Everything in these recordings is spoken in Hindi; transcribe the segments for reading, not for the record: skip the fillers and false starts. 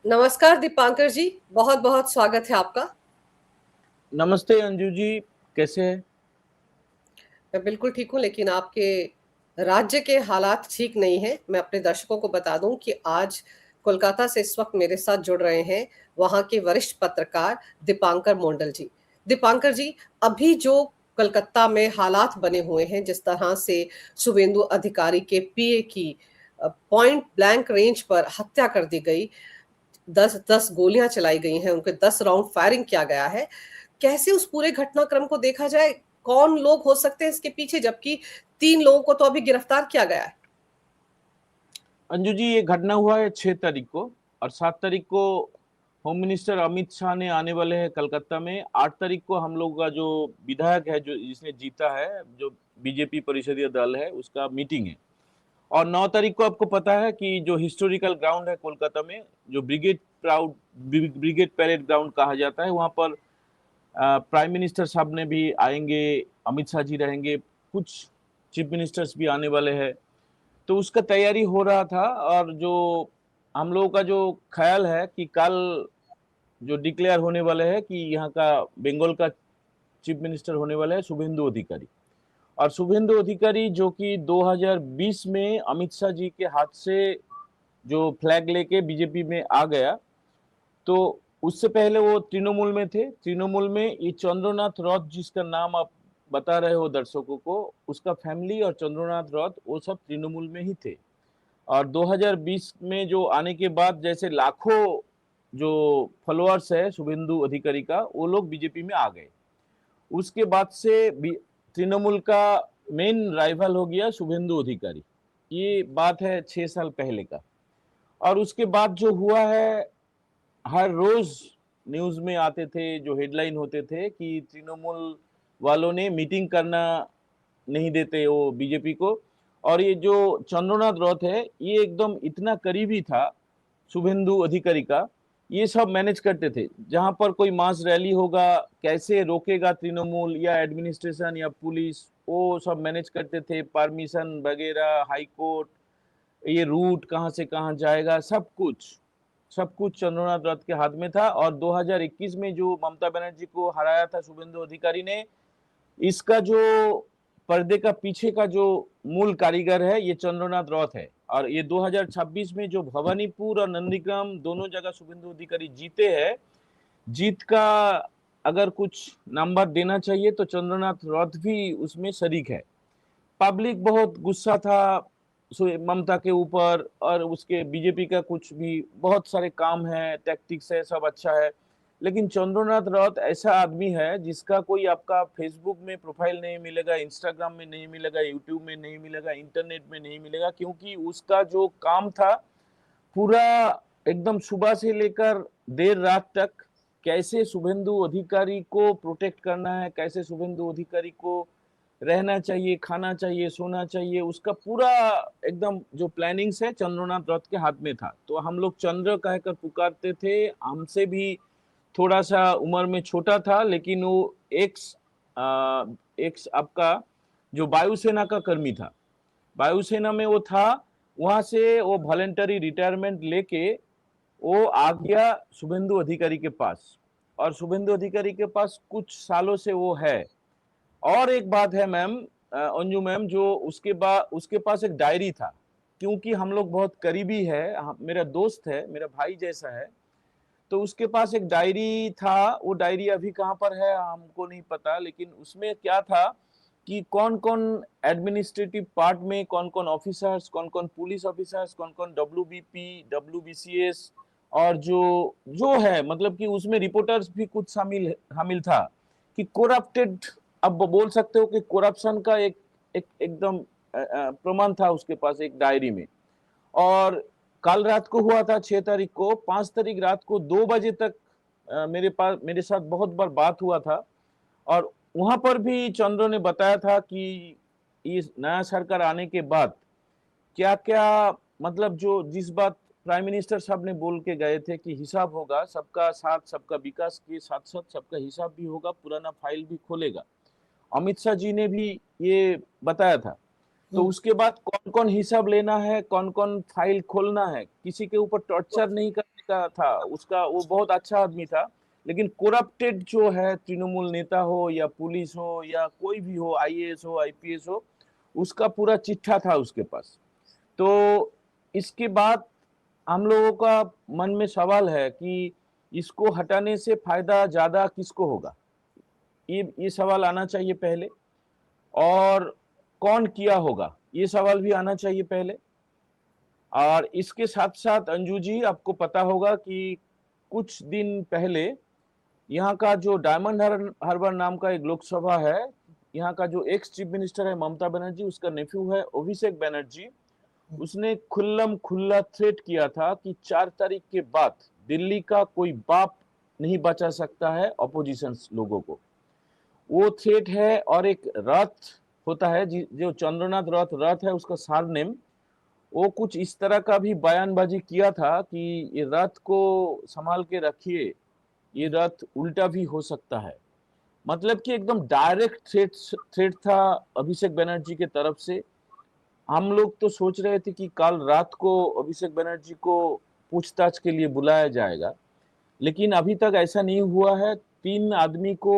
नमस्कार दीपांकर जी, बहुत बहुत स्वागत है आपका। नमस्ते अंजू जी, कैसे हैं? मैं बिल्कुल ठीक हूँ, लेकिन आपके राज्य के हालात ठीक नहीं हैं। मैं अपने दर्शकों को बता दूं कि आज कोलकाता से इस वक्त मेरे साथ जुड़ रहे हैं वहाँ के वरिष्ठ पत्रकार दीपांकर मोंडल जी। दीपांकर जी, अभी जो कलकत्ता में हालात बने हुए हैं, जिस तरह से शुभेंदु अधिकारी के पीए की पॉइंट ब्लैंक रेंज पर हत्या कर दी गई, 10 गोलियां चलाई गई हैं, उनके 10 राउंड फायरिंग किया गया है। कैसे उस पूरे घटनाक्रम को देखा जाए? कौन लोग हो सकते हैं इसके पीछे, जबकि 3 लोगों को तो अभी गिरफ्तार किया गया है। अंजू जी, ये घटना हुआ है 6 तारीख को और 7 तारीख को होम मिनिस्टर अमित शाह ने आने वाले हैं कलकत्ता में। 8 तारीख को हम लोग का जो विधायक है, जो जिसने जीता है, जो बीजेपी परिषदीय दल है, उसका मीटिंग है। और 9 तारीख को आपको पता है कि जो हिस्टोरिकल ग्राउंड है कोलकाता में, जो ब्रिगेड पैरेड ग्राउंड कहा जाता है, वहां पर प्राइम मिनिस्टर साहब ने भी आएंगे, अमित शाह जी रहेंगे, कुछ चीफ मिनिस्टर्स भी आने वाले हैं। तो उसका तैयारी हो रहा था। और जो हम लोगों का जो ख्याल है कि कल जो डिक्लेयर होने वाले हैं कि यहाँ का बंगाल का चीफ मिनिस्टर होने वाला है शुभेंदु अधिकारी। और शुभेंदु अधिकारी जो कि 2020 में अमित शाह जी के हाथ से जो फ्लैग लेके बीजेपी में आ गया, तो उससे पहले वो तृणमूल में थे। तृणमूल में ये चंद्रनाथ रौत, जिसका नाम आप बता रहे हो दर्शकों को, उसका फैमिली और चंद्रनाथ रौत वो सब तृणमूल में ही थे। और 2020 में जो आने के बाद जैसे लाखों जो फॉलोअर्स है शुभेंदु अधिकारी का, वो लोग बीजेपी में आ गए। उसके बाद से तृणमूल का मेन राइवल हो गया शुभेंदु अधिकारी। ये बात है 6 साल पहले का। और उसके बाद जो हुआ है, हर रोज न्यूज में आते थे, जो हेडलाइन होते थे कि तृणमूल वालों ने मीटिंग करना नहीं देते वो बीजेपी को। और ये जो चंद्रनाथ रौत है, ये एकदम इतना करीबी था शुभेंदु अधिकारी का। ये सब मैनेज करते थे, जहां पर कोई मास रैली होगा, कैसे रोकेगा तृणमूल या एडमिनिस्ट्रेशन या पुलिस, वो सब मैनेज करते थे। परमिशन वगैरह, हाई कोर्ट, ये रूट कहाँ से कहाँ जाएगा, सब कुछ चंद्रनाथ रथ के हाथ में था। और 2021 में जो ममता बनर्जी को हराया था शुभेंदु अधिकारी ने, इसका जो पर्दे का पीछे का जो मूल कारीगर है, ये चंद्रनाथ रौत है। और ये 2026 में जो भवानीपुर और नंदीग्राम दोनों जगह शुभेंदु अधिकारी जीते हैं, जीत का अगर कुछ नंबर देना चाहिए तो चंद्रनाथ रौत भी उसमें शरीक है। पब्लिक बहुत गुस्सा था ममता के ऊपर, और उसके बीजेपी का कुछ भी बहुत सारे काम है, टैक्टिक्स है, सब अच्छा है। लेकिन चंद्रनाथ रौत ऐसा आदमी है जिसका कोई आपका फेसबुक में प्रोफाइल नहीं मिलेगा, इंस्टाग्राम में नहीं मिलेगा, यूट्यूब में नहीं मिलेगा, इंटरनेट में नहीं मिलेगा, क्योंकि उसका जो काम था पूरा एकदम सुबह से लेकर देर रात तक, कैसे शुभेंदु अधिकारी को प्रोटेक्ट करना है, कैसे शुभेंदु अधिकारी को रहना चाहिए, खाना चाहिए, सोना चाहिए, उसका पूरा एकदम जो प्लानिंग्स है चंद्रनाथ रथ के हाथ में था। तो हम लोग चंद्र कहकर पुकारते थे। हमसे भी थोड़ा सा उम्र में छोटा था, लेकिन वो एक्स एक्स आपका जो वायुसेना का कर्मी था, वायुसेना में वो था। वहां से वो वॉलेंटरी रिटायरमेंट लेके वो आ गया शुभेंदु अधिकारी के पास। और शुभेंदु अधिकारी के पास कुछ सालों से वो है। और एक बात है मैम, अंजू मैम, जो उसके बाद उसके पास एक डायरी था, क्योंकि हम लोग बहुत करीबी है, मेरा दोस्त है, मेरा भाई जैसा है। तो उसके पास एक डायरी था। वो डायरी अभी कहाँ पर है हमको नहीं पता, लेकिन उसमें क्या था कि कौन कौन एडमिनिस्ट्रेटिव पार्ट में, कौन कौन ऑफिसर्स, कौन कौन पुलिस ऑफिसर्स, कौन कौन डब्ल्यूबीपी, डब्ल्यूबीसीएस, और जो जो है, मतलब कि उसमें रिपोर्टर्स भी कुछ शामिल शामिल था कि कोरप्टेड, अब बोल सकते हो कि करप्शन का एकदम प्रमाण था उसके पास एक डायरी में। और कल रात को हुआ था 6 तारीख को, 5 तारीख रात को 2 बजे तक मेरे साथ बहुत बार बात हुआ था। और वहां पर भी चंद्र ने बताया था कि इस नया सरकार आने के बाद क्या क्या, मतलब जो जिस बात प्राइम मिनिस्टर साहब ने बोल के गए थे कि हिसाब होगा, सबका साथ, सबका विकास के साथ साथ सबका हिसाब भी होगा, पुराना फाइल भी खोलेगा, अमित शाह जी ने भी ये बताया था। तो उसके बाद कौन कौन हिसाब लेना है, कौन कौन फाइल खोलना है, किसी के ऊपर टॉर्चर नहीं करने का था, उसका वो बहुत अच्छा आदमी था, लेकिन करप्टेड जो है तृणमूल नेता हो या पुलिस हो या कोई भी हो, आईएएस हो, आईपीएस हो, उसका पूरा चिट्ठा था उसके पास। तो इसके बाद हम लोगों का मन में सवाल है कि इसको हटाने से फायदा ज्यादा किसको होगा? ये सवाल आना चाहिए पहले। और कौन किया होगा, ये सवाल भी आना चाहिए पहले। और इसके साथ साथ अंजू जी, आपको पता होगा कि कुछ दिन पहले यहाँ का जो डायमंड हार्बर नाम का एक लोकसभा है, यहाँ का जो एक्स चीफ मिनिस्टर है ममता बनर्जी, उसका नेफ्यू है अभिषेक बनर्जी, उसने खुल्लम खुल्ला थ्रेट किया था कि 4 तारीख के बाद दिल्ली का कोई बाप नहीं बचा सकता है अपोजिशन लोगों को। वो थ्रेट है। और एक रथ होता है जो चंद्रनाथ रथ है, उसका सरनेम, वो कुछ इस तरह का भी बयानबाजी किया था कि ये रथ को संभाल के रखिए, ये रथ उल्टा भी हो सकता है। मतलब कि एकदम डायरेक्ट थ्रेट था अभिषेक बनर्जी के तरफ से। हम लोग तो सोच रहे थे कि कल रात को अभिषेक बनर्जी को पूछताछ के लिए बुलाया जाएगा, लेकिन अभी तक ऐसा नहीं हुआ है। 3 आदमी को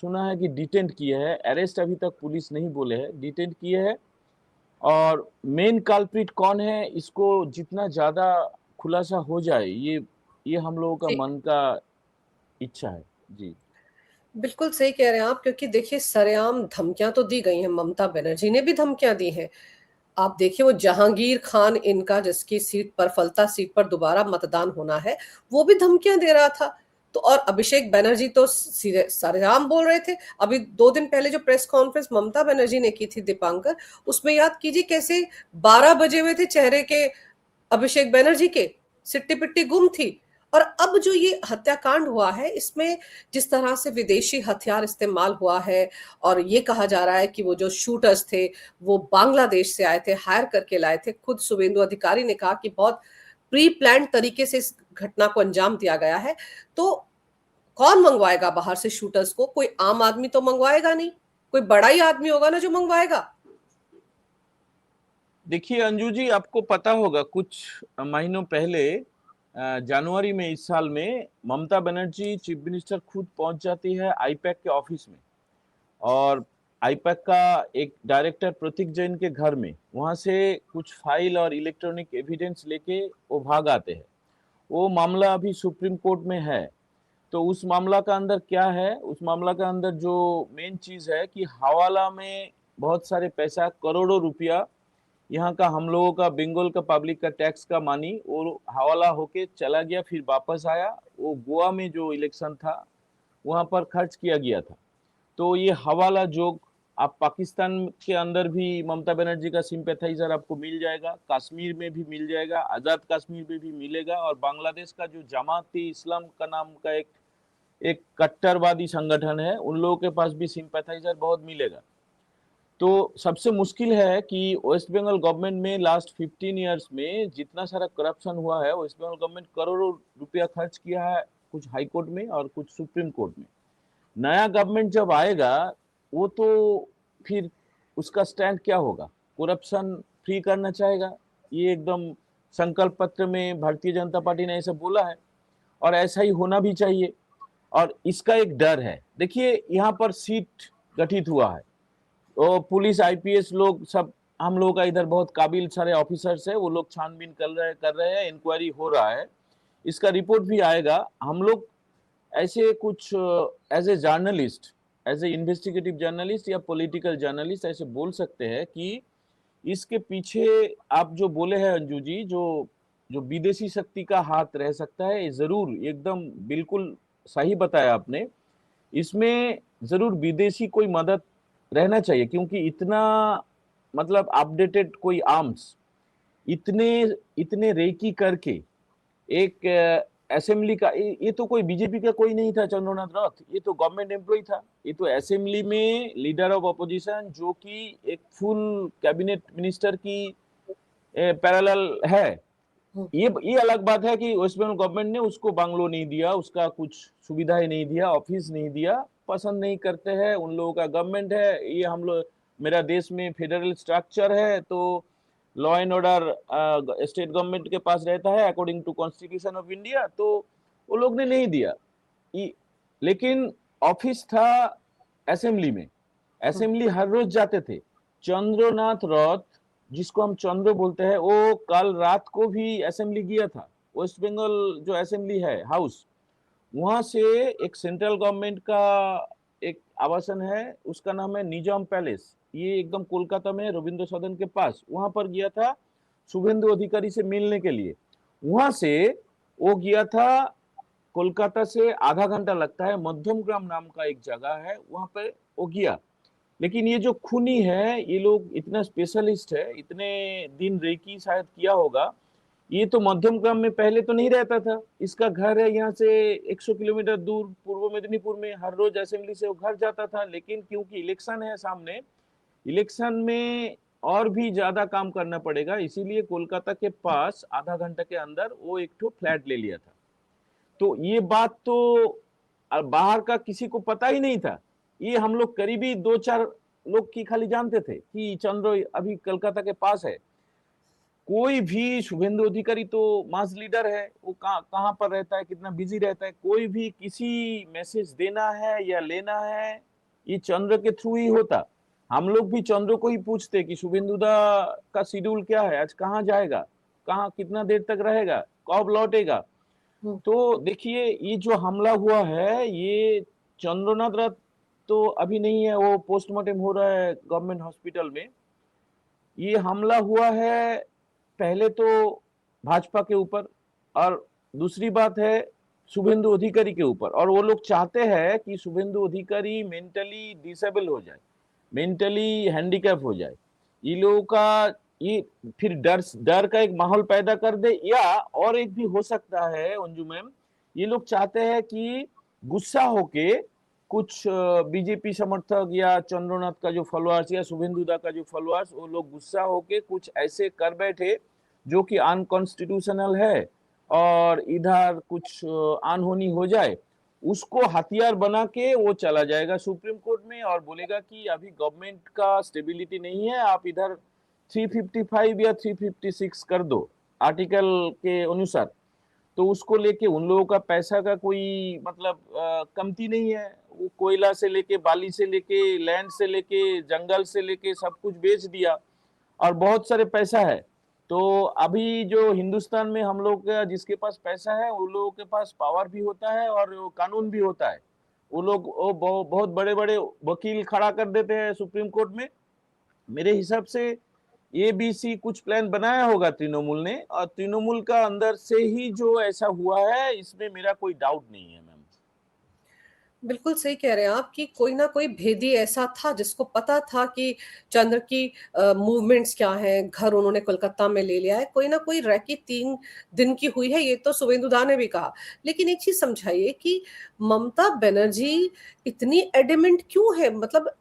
सुना है कि डिटेंट किए हैं, अरेस्ट अभी तक पुलिस नहीं बोले है, डिटेंट किए हैं। और मेन कल्प्रिट कौन है, इसको जितना ज्यादा खुलासा हो जाए, ये हम लोगों का जी, मन का इच्छा है। जी बिल्कुल सही कह रहे हैं आप, क्योंकि देखिए सरेआम धमकियां तो दी गई हैं, ममता बनर्जी ने भी धमकियां दी हैं। आप देखिए वो जहांगीर खान इनका, जिसकी सीट पर, फलता सीट पर दोबारा मतदान होना है, वो भी धमकियां दे रहा था। तो और अभिषेक बनर्जी तो सरेआम बोल रहे थे। अभी 2 दिन पहले जो प्रेस कॉन्फ्रेंस ममता बनर्जी ने की थी दीपांकर, उसमें याद कीजिए कैसे 12 बजे हुए थे चेहरे के अभिषेक बनर्जी के, सिट्टी पिट्टी गुम थी। और अब जो ये हत्याकांड हुआ है, इसमें जिस तरह से विदेशी हथियार इस्तेमाल हुआ है, और ये कहा जा रहा है कि वो जो शूटर्स थे वो बांग्लादेश से आए थे, हायर करके लाए थे। खुद शुभेंदु अधिकारी ने कहा कि बहुत प्री प्लान तरीके से इस घटना को अंजाम दिया गया है। तो कौन मंगवाएगा बाहर से शूटर्स को? कोई आम आदमी तो मंगवाएगा नहीं, कोई बड़ा ही आदमी होगा ना जो मंगवाएगा। देखिए अंजू जी, आपको पता होगा कुछ महीनों पहले जनवरी में इस साल में ममता बनर्जी चीफ मिनिस्टर खुद पहुंच जाती है आईपैक के ऑफिस में। और आईपैक का एक डायरेक्टर प्रतीक जैन के घर में, वहां से कुछ फाइल और इलेक्ट्रॉनिक एविडेंस लेके वो भाग आते हैं। वो मामला अभी सुप्रीम कोर्ट में है। तो उस मामला का अंदर क्या है, उस मामला का अंदर जो मेन चीज है कि हवाला में बहुत सारे पैसा, करोड़ों रुपया, यहाँ का हम लोगों का, बंगाल का पब्लिक का टैक्स का मानी, वो हवाला होके चला गया, फिर वापस आया। वो गोवा में जो इलेक्शन था वहां पर खर्च किया गया था। तो ये हवाला जोग आप पाकिस्तान के अंदर भी एक बनर्जी का सिंपैथाइजर आपको मिल जाएगा, कश्मीर में भी मिल जाएगा, आजाद कश्मीर में भी मिलेगा, और बांग्लादेश का जो जमाती इस्लाम का नाम का एक कट्टरवादी संगठन है, उन लोगों के पास भी सिंपैथाइजर बहुत मिलेगा। तो सबसे मुश्किल है कि वेस्ट बंगाल गवर्नमेंट में लास्ट 15 ईयर्स में जितना सारा करप्शन हुआ है, वेस्ट बंगाल गवर्नमेंट करोड़ों रुपया खर्च किया है, कुछ हाई कोर्ट में और कुछ सुप्रीम कोर्ट में। नया गवर्नमेंट जब आएगा, वो तो फिर उसका स्टैंड क्या होगा? करप्शन फ्री करना चाहेगा, ये एकदम संकल्प पत्र में भारतीय जनता पार्टी ने ऐसा बोला है, और ऐसा ही होना भी चाहिए। और इसका एक डर है। देखिए यहाँ पर सीट गठित हुआ है, तो पुलिस आईपीएस लोग सब, हम लोगों का इधर बहुत काबिल सारे ऑफिसर्स है, वो लोग छानबीन कर रहे हैं, इंक्वायरी हो रहा है, इसका रिपोर्ट भी आएगा। हम लोग ऐसे कुछ as a journalist, as a investigative journalist या पॉलिटिकल जर्नलिस्ट ऐसे बोल सकते हैं कि इसके पीछे आप जो बोले हैं अंजू जी, जो जो विदेशी शक्ति का हाथ रह सकता है, ये जरूर एकदम बिल्कुल सही बताया आपने। इसमें जरूर विदेशी कोई मदद रहना चाहिए, क्योंकि इतना मतलब अपडेटेड कोई आर्म्स इतने इतने रेकी करके एक असेंबली का, ये तो कोई बीजेपी का कोई नहीं था चंद्रनाथ रथ, ये तो गवर्नमेंट एम्प्लॉय था। ये तो असेंबली में लीडर ऑफ अपोजिशन, जो कि एक फुल कैबिनेट मिनिस्टर की पैरेलल है। ये अलग बात है कि वेस्ट बंगाल गवर्नमेंट ने उसको बंगलो नहीं दिया, उसका कुछ सुविधाएं नहीं दिया, ऑफिस नहीं दिया, पसंद नहीं करते हैं, उन लोगों का गवर्नमेंट है ये। हम लोग, मेरा देश में फेडरल स्ट्रक्चर है, तो law and order state government के पास रहता है according to constitution of India, तो वो लोग ने नहीं दिया। लेकिन ऑफिस था असेंबली में, असेंबली हर रोज जाते थे। चंद्रनाथ रथ, जिसको हम चंद्र बोलते हैं, वो कल रात को भी असेंबली गया था। वेस्ट बंगाल जो असेंबली है हाउस, वहां से एक सेंट्रल गवर्नमेंट का एक आवासन है, उसका नाम है निजाम पैलेस। ये एकदम कोलकाता में रविंद्र सदन के पास, वहां पर गया था शुभेंदु अधिकारी से मिलने के लिए। वहां से वो गया था, कोलकाता से आधा घंटा लगता है, मध्यम ग्राम नाम का एक जगह है, वहां पे वो गया। लेकिन ये जो खूनी है, ये लोग इतना स्पेशलिस्ट है, इतने दिन रेकी शायद किया होगा। ये तो मध्यम ग्राम में पहले तो नहीं रहता था, इसका घर है यहाँ से 100 किलोमीटर दूर पूर्व मेदिनीपुर में। हर रोज असेंबली से वो घर जाता था, लेकिन क्योंकि इलेक्शन है सामने, इलेक्शन में और भी ज्यादा काम करना पड़ेगा, इसीलिए कोलकाता के पास आधा घंटा के अंदर वो एक ठो फ्लैट ले लिया था। तो ये बात तो बाहर का किसी को पता ही नहीं था। ये हम लोग करीबी 2-4 लोग की खाली जानते थे कि चंद्र अभी कलकत्ता के पास है। कोई भी शुभेंदु अधिकारी तो मास लीडर है, वो कहाँ पर रहता है, कितना बिजी रहता है, कोई भी किसी मैसेज देना है या लेना है, ये चंद्र के थ्रू ही होता। हम लोग भी चंद्र को ही पूछते कि शुभेंदु दा का शेड्यूल क्या है, आज कहाँ जाएगा, कहाँ कितना देर तक रहेगा, कब लौटेगा। तो देखिए, ये जो हमला हुआ है, ये चंद्रनाथ रथ तो अभी नहीं है, वो पोस्टमार्टम हो रहा है गवर्नमेंट हॉस्पिटल में। ये हमला हुआ है पहले तो भाजपा के ऊपर, और दूसरी बात है शुभेंदु अधिकारी के ऊपर। और वो लोग चाहते हैं कि शुभेंदु अधिकारी मेंटली डिसेबल हो जाए, मेंटली हैंडीकैप हो जाए। ये लोगों का ये फिर डर का एक माहौल पैदा कर दे, या और एक भी हो सकता है अंजू मैम, ये लोग चाहते हैं कि गुस्सा होके कुछ बीजेपी समर्थक या चंद्रनाथ का जो फॉलोअर्स या शुभेंदु दा का जो फॉलोअर्स, वो लोग गुस्सा होके कुछ ऐसे कर बैठे जो कि अनकॉन्स्टिट्यूशनल है, और इधर कुछ अनहोनी हो जाए, उसको हथियार बना के वो चला जाएगा सुप्रीम कोर्ट में और बोलेगा कि अभी गवर्नमेंट का स्टेबिलिटी नहीं है, आप इधर 355 या 356 कर दो आर्टिकल के अनुसार। तो उसको लेके उन लोगों का पैसा का कोई मतलब कमती नहीं है। वो कोयला से लेके, बाली से लेके, लैंड से लेके, जंगल से लेके सब कुछ बेच दिया, और बहुत सारे पैसा है। तो अभी जो हिंदुस्तान में हम लोग का जिसके पास पैसा है, उन लोगों के पास पावर भी होता है और कानून भी होता है। वो लोग बहुत बड़े बड़े वकील खड़ा कर देते हैं सुप्रीम कोर्ट में। मेरे हिसाब से एबीसी कुछ प्लान बनाया होगा तृणमूल ने, और तृणमूल का अंदर से ही जो ऐसा हुआ है, इसमें मेरा कोई डाउट नहीं है मैम। बिल्कुल सही कह रहे हैं आप कि कोई ना कोई भेदी ऐसा था जिसको पता था कि चंद्र की मूवमेंट्स क्या हैं, घर उन्होंने कोलकाता में ले लिया है। कोई ना कोई रैकी 3 दिन की हुई है, ये तो शुभेंदु दा ने भी कहा। लेकिन एक चीज समझाइए कि ममता बनर्जी इतनी एडमेंट क्यों है? मतलब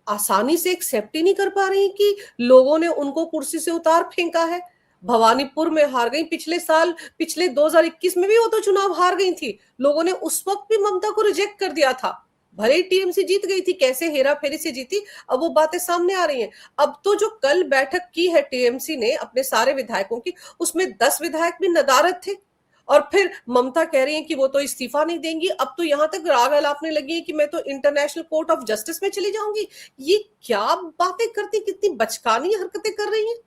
आसानी से एक्सेप्ट ही नहीं कर पा रही कि लोगों ने उनको कुर्सी से उतार फेंका है। भवानीपुर में हार गई पिछले साल, पिछले 2021 में भी वो तो चुनाव हार गई थी। लोगों ने उस वक्त भी ममता को रिजेक्ट कर दिया था। भले ही टीएमसी जीत गई थी, कैसे हेरा फेरी से जीती, अब वो बातें सामने आ रही हैं। अब तो जो कल बैठक की है टीएमसी ने अपने सारे विधायकों की, उसमें 10 विधायक भी नदारद थे। और फिर ममता कह रही है कि वो तो इस्तीफा नहीं देंगी। अब तो यहां तक राग अलापने लगी है कि मैं तो इंटरनेशनल कोर्ट ऑफ जस्टिस में चली जाऊंगी। ये क्या बातें करती, कितनी बचकानी हरकतें कर रही हैं।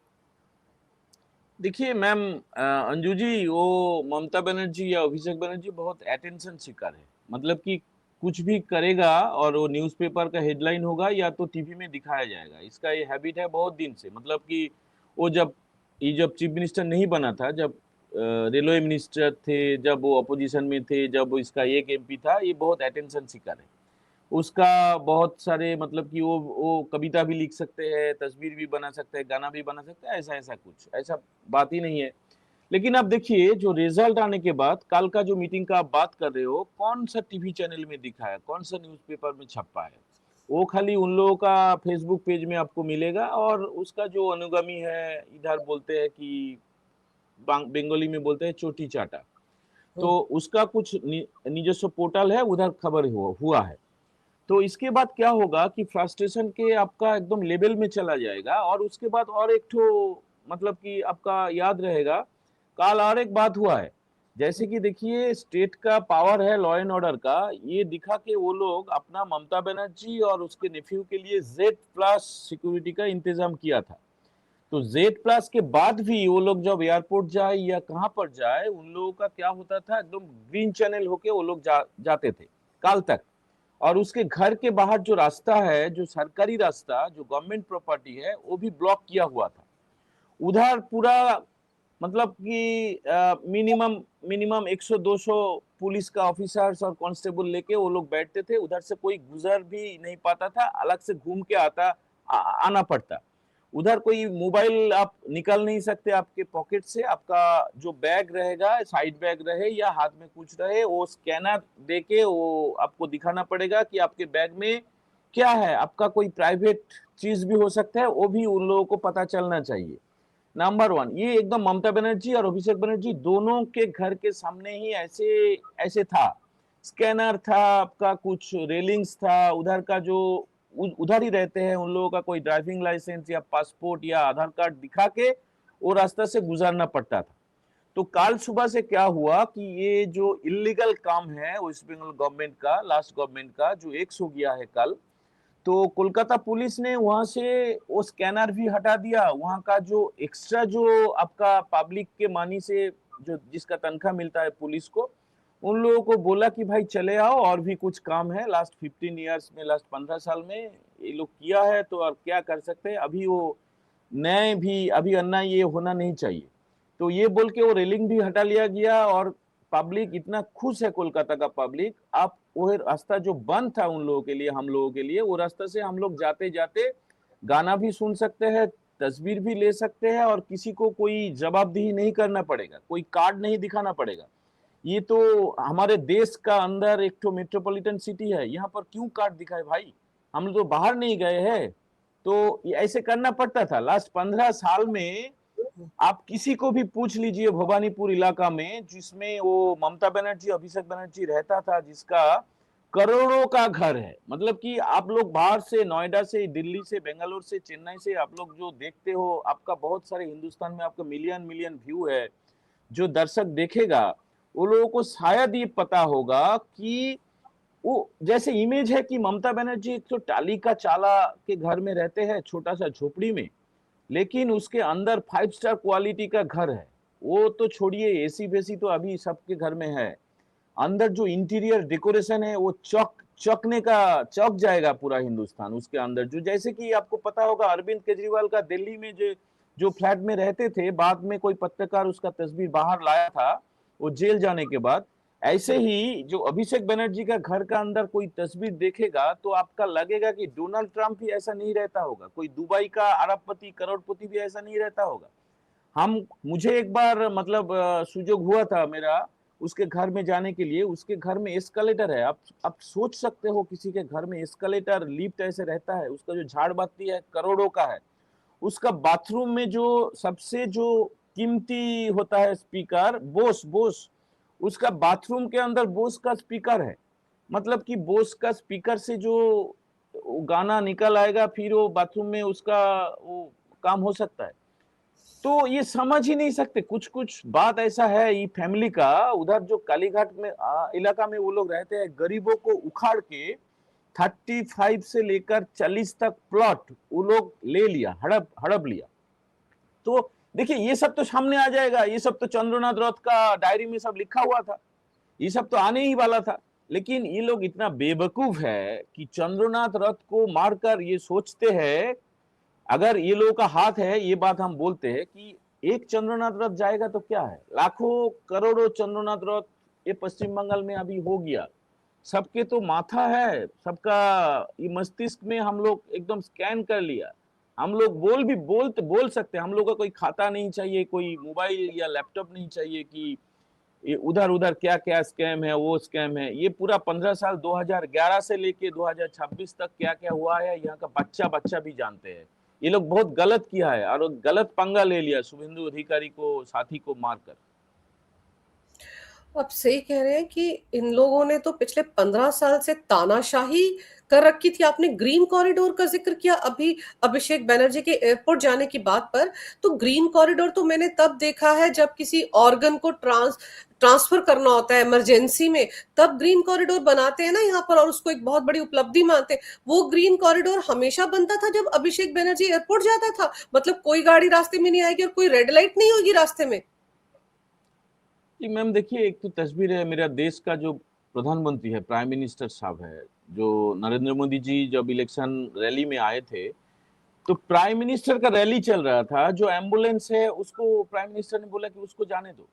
देखिए मैम, अंजू जी, वो ममता बनर्जी या अभिषेक बनर्जी बहुत अटेंशन सीकर है। मतलब कि कुछ भी करेगा और वो न्यूज़पेपर का हेडलाइन होगा या तो टीवी में दिखाया जाएगा। इसका ये हैबिट है बहुत दिन से। मतलब कि वो जब चीफ मिनिस्टर नहीं बना था, जब रेलवे मिनिस्टर थे, जब वो अपोजिशन में थे, जब इसका एक एमपी था, ये बहुत अटेंशन सीकर है। उसका बहुत सारे मतलब कि वो कविता भी लिख सकते हैं, तस्वीर भी बना सकते हैं, गाना भी बना सकते हैं, ऐसा कुछ ऐसा बात ही नहीं है। लेकिन आप देखिए, जो रिजल्ट आने के बाद कल का जो मीटिंग का आप बात कर रहे हो, कौन सा टीवी चैनल में दिखा है, कौन सा न्यूज़पेपर में छपा है? वो खाली उन लोगों का फेसबुक पेज में आपको मिलेगा, और उसका जो अनुगामी है, इधर बोलते हैं कि बंगाली में बोलते हैं चोटी चाटा, तो उसका कुछ निजस्व पोर्टल है, उधर खबर हुआ है। तो इसके बाद क्या होगा कि फ्रस्ट्रेशन के आपका एकदम लेवल में चला जाएगा, और उसके बाद और एक ठो मतलब कि आपका याद रहेगा, कल और एक बात हुआ है, जैसे कि देखिए स्टेट का पावर है लॉ एंड ऑर्डर का, ये दिखा के वो लोग अपना ममता बनर्जी और उसके नेफ्यू के लिए Z+ सिक्योरिटी का इंतजाम किया था। तो Z+ के बाद भी वो लोग जब एयरपोर्ट जाए या कहाँ पर जाए, उन लोगों का क्या होता था, एकदम ग्रीन चैनल होके वो लोग जाते थे कल तक। और उसके घर के बाहर जो रास्ता है, जो सरकारी रास्ता, जो गवर्नमेंट प्रॉपर्टी है, वो भी ब्लॉक किया हुआ था। उधर पूरा मतलब कि मिनिमम मिनिमम 100-200 पुलिस का ऑफिसर्स और कांस्टेबल लेके वो लोग बैठते थे, उधर से कोई गुजर भी नहीं पाता था, अलग से घूम के आना पड़ता। उधर कोई मोबाइल आप निकाल नहीं सकते आपके पॉकेट से, आपका जो बैग रहेगा, साइड बैग रहे या हाथ में कुछ रहे, वो स्कैनर देके वो आपको दिखाना पड़ेगा कि आपके बैग में क्या है। आपका कोई प्राइवेट चीज भी हो सकता है, वो भी उन लोगों को पता चलना चाहिए। नंबर 1, ये एकदम ममता बनर्जी और अभिषेक बनर्जी दोनों के घर के सामने ही ऐसे ऐसे था। स्कैनर था, आपका कुछ रेलिंग्स था, उधर का जो उधर ही रहते हैं उन लोगों का कोई ड्राइविंग लाइसेंस या पासपोर्ट या आधार कार्ड दिखा के वो रास्ता से गुजरना पड़ता था। तो कल सुबह से क्या हुआ कि ये जो इलीगल काम है वेस्ट बंगाल गवर्नमेंट का, लास्ट गवर्नमेंट का, जो एक्स हो गया है कल, तो कोलकाता पुलिस ने वहां से वो स्कैनर भी हटा दिया। वहां का जो एक्स्ट्रा जो आपका पब्लिक के मानी से जो जिसका तनख्वाह मिलता है पुलिस को, उन लोगों को बोला कि भाई चले आओ, और भी कुछ काम है लास्ट 15 ईयर्स में, लास्ट 15 साल में ये लोग किया है, तो अब क्या कर सकते हैं। अभी वो नए भी अभी अन्ना ये होना नहीं चाहिए। तो ये बोल के वो रेलिंग भी हटा लिया गया, और पब्लिक इतना खुश है, कोलकाता का पब्लिक। आप वो रास्ता जो बंद था उन लोगों के लिए, हम लोगों के लिए, वो रास्ता से हम लोग जाते जाते गाना भी सुन सकते हैं, तस्वीर भी ले सकते हैं, और किसी को कोई जवाबदेही नहीं करना पड़ेगा, कोई कार्ड नहीं दिखाना पड़ेगा। ये तो हमारे देश का अंदर एक तो मेट्रोपॉलिटन सिटी है, यहाँ पर क्यों कार्ड दिखाए भाई, हम लोग तो बाहर नहीं गए हैं। तो ये ऐसे करना पड़ता था लास्ट 15 साल में। आप किसी को भी पूछ लीजिए भवानीपुर इलाका में, जिसमें वो ममता बनर्जी अभिषेक बनर्जी रहता था, जिसका करोड़ों का घर है। मतलब कि आप लोग बाहर से, नोएडा से, दिल्ली से, बेंगलोर से, चेन्नई से आप लोग जो देखते हो, आपका बहुत सारे हिंदुस्तान में आपका मिलियन मिलियन व्यू है, जो दर्शक देखेगा वो लोगों को शायद ये पता होगा कि वो जैसे इमेज है कि ममता बनर्जी एक तो टाली का चाला के घर में रहते हैं, छोटा सा झोपड़ी में, लेकिन उसके अंदर 5 स्टार क्वालिटी का घर है। वो तो छोड़िए, एसी बेसी तो अभी सबके घर में है। अंदर जो इंटीरियर डेकोरेशन है, वो चौक जाएगा पूरा हिंदुस्तान उसके अंदर। जो जैसे कि आपको पता होगा, अरविंद केजरीवाल का दिल्ली में जो जो फ्लैट में रहते थे, बाद में कोई पत्रकार उसका तस्वीर बाहर लाया था वो जेल जाने के बाद। ऐसे ही जो अभिषेक बनर्जी का घर का अंदर कोई तस्वीर देखेगा तो आपका लगेगा कि डोनाल्ड ट्रंप भी ऐसा नहीं रहता होगा, कोई दुबई का अरबपति करोड़पति भी ऐसा नहीं रहता होगा। हम मुझे एक बार मतलब सुयोग हुआ था मेरा उसके घर में जाने के लिए। उसके घर में एस्केलेटर है। आप सोच सकते हो किसी के घर में एस्केलेटर, लिफ्ट ऐसे रहता है। उसका जो झाड़ बत्ती है करोड़ों का है। उसका बाथरूम में जो सबसे जो कीमती होता है स्पीकर, बोस बोस, उसका बाथरूम के अंदर बोस का स्पीकर है। मतलब कि बोस का स्पीकर से जो गाना निकल आएगा, फिर वो बाथरूम में उसका वो काम हो सकता है। तो ये समझ ही नहीं सकते। कुछ कुछ बात ऐसा है ये फैमिली का। उधर जो कालीघाट में इलाका में वो लोग रहते हैं, गरीबों को उखाड़ के 35 से लेकर 40 तक प्लॉट वो लोग ले लिया, हड़प हड़प लिया। तो देखिए ये सब तो सामने आ जाएगा। ये सब तो चंद्रनाथ रथ का डायरी में सब लिखा हुआ था। ये सब तो आने ही वाला था। लेकिन ये लोग इतना बेवकूफ है कि चंद्रनाथ रथ को मारकर ये सोचते हैं, अगर ये लोगों का हाथ है, ये बात हम बोलते हैं कि एक चंद्रनाथ रथ जाएगा तो क्या है, लाखों करोड़ों चंद्रनाथ रथ ये पश्चिम बंगाल में अभी हो गया। सबके तो माथा है, सबका ये मस्तिष्क में हम लोग एकदम स्कैन कर लिया। हम लोग बोल सकते हैं। हम लोग का कोई खाता नहीं चाहिए, कोई मोबाइल या लैपटॉप नहीं चाहिए कि ये उधर उधर क्या क्या स्कैम है, वो स्कैम है। ये पूरा 15 साल 2011 से लेके 2026 तक क्या क्या हुआ है, यहाँ का बच्चा बच्चा भी जानते हैं। ये लोग बहुत गलत किया है और गलत पंगा ले लिया शुभेंदु अधिकारी को, साथी को मारकर। आप सही कह रहे हैं कि इन लोगों ने तो पिछले 15 साल से तानाशाही कर रखी थी। आपने ग्रीन कॉरिडोर का जिक्र किया अभी अभिषेक बनर्जी के एयरपोर्ट जाने की बात पर, तो ग्रीन कॉरिडोर तो मैंने तब देखा है जब किसी ऑर्गन को ट्रांसफर करना होता है इमरजेंसी में, तब ग्रीन कॉरिडोर बनाते हैं ना यहाँ पर, और उसको एक बहुत बड़ी उपलब्धि मानते हैं। वो ग्रीन कॉरिडोर हमेशा बनता था जब अभिषेक बनर्जी एयरपोर्ट जाता था, मतलब कोई गाड़ी रास्ते में नहीं आएगी और कोई रेड लाइट नहीं होगी रास्ते में। जी मैम, देखिए एक तो तस्वीर है, मेरा देश का जो प्रधानमंत्री है, प्राइम मिनिस्टर साहब है, जो नरेंद्र मोदी जी जब इलेक्शन रैली में आए थे, तो प्राइम मिनिस्टर का रैली चल रहा था, जो एम्बुलेंस है उसको प्राइम मिनिस्टर ने बोला कि उसको जाने दो।